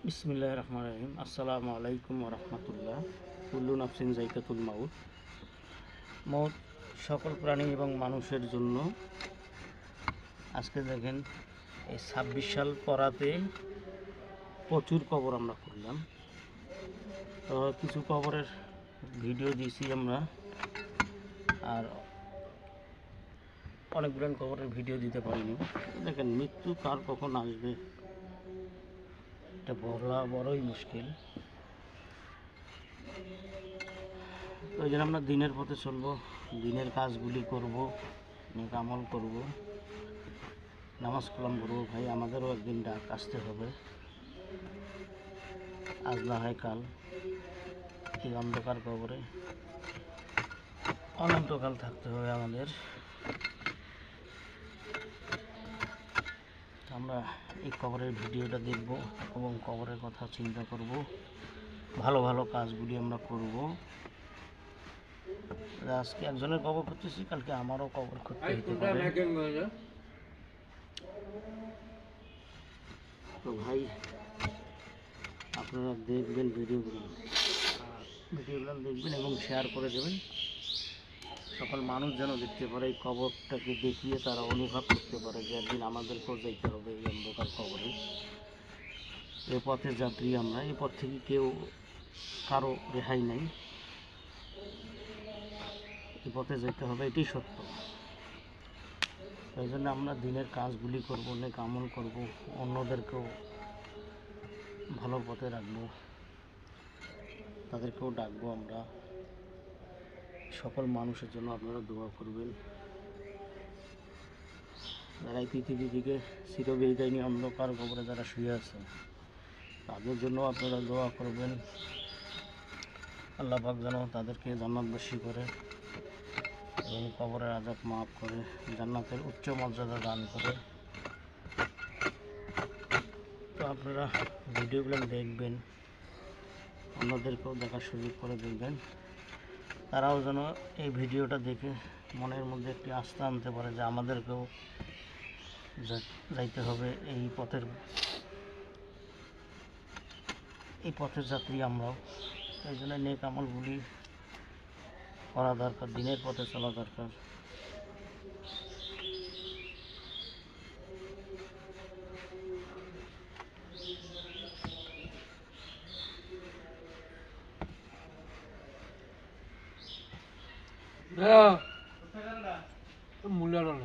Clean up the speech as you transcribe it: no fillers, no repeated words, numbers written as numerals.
বিসমিল্লাহির রহমানির রহিম। আসসালামু আলাইকুম ওয়া রাহমাতুল্লাহ। কুল্লু নাফসিন যায়কাতুল মাউত। মৌত সকল প্রাণী এবং মানুষের জন্য। আজকে দেখেন এই 26 সাল পড়াতে প্রচুর কবর আমরা করলাম। তো কিছু কবরের ভিডিও দিয়েছি আমরা, আর অনেকগুলো কবরের ভিডিও দিতে পারিনি। দেখেন মৃত্যু কার কখন আসবে এটা বলা বড়ই মুশকিল। তো এই জন্য আমরা দিনের পথে চলবো, দিনের কাজগুলি করব, নেক আমল করব, নামাজ কালাম করবো। ভাই আমাদেরও একদিন ডাক আসতে হবে, আজ না হয় কাল। এই অন্ধকার কবরে অনন্তকাল থাকতে হবে আমাদের। আমরা এই কবরের ভিডিওটা দেখব এবং কবরের কথা চিন্তা করব, ভালো ভালো কাজগুলি আমরা করব। আজকে একজনের কবর করতেছি, কালকে আমারও কবর করতে হতে পারে। তো ভাই আপনারা দেখবেন ভিডিওগুলো দেখবেন এবং শেয়ার করে দেবেন। সকল মানুষ যেন দেখতে পারে, এই কবরটাকে দেখিয়ে তারা অনুভব করতে পারে যে একদিন আমাদেরকেও যেতে হবে এই অন্ধকার কবরে। এ পথের যাত্রী আমরা, এই পথ থেকে কেউ কারো রেহাই নেই, এই পথে যেতে হবে, এটাই সত্য। তাই জন্য আমরা দিনের কাজগুলি করব, নেক আমল করব, অন্যদেরকেও ভালো পথে রাখবো, তাদেরকেও ডাকবো আমরা। সকল মানুষের জন্য আপনারা দোয়া করবেন, যারা এই পৃথিবী থেকে চিরবিদায় নিয়ে অন্ধকার কবরে যারা শুয়ে আছে তাদের জন্য আপনারা দোয়া করবেন। আল্লাহ পাক যেন তাদেরকে জান্নাতবাসী করে এবং কবরের আযাব মাফ করে, জান্নাতের উচ্চ মর্যাদা দান করে। তো আপনারা ভিডিওগুলো দেখবেন, অন্যদেরকেও দেখার সুযোগ করে দেখবেন, তারাও যেন এই ভিডিওটা দেখে মনের মধ্যে একটি আস্থা আনতে পারে যে আমাদেরকেও যাইতে হবে এই পথের যাত্রী আমরাও। এই জন্য নেক আমলগুলি করা দরকার, দিনের পথে চলা দরকার। মূল্যায়ন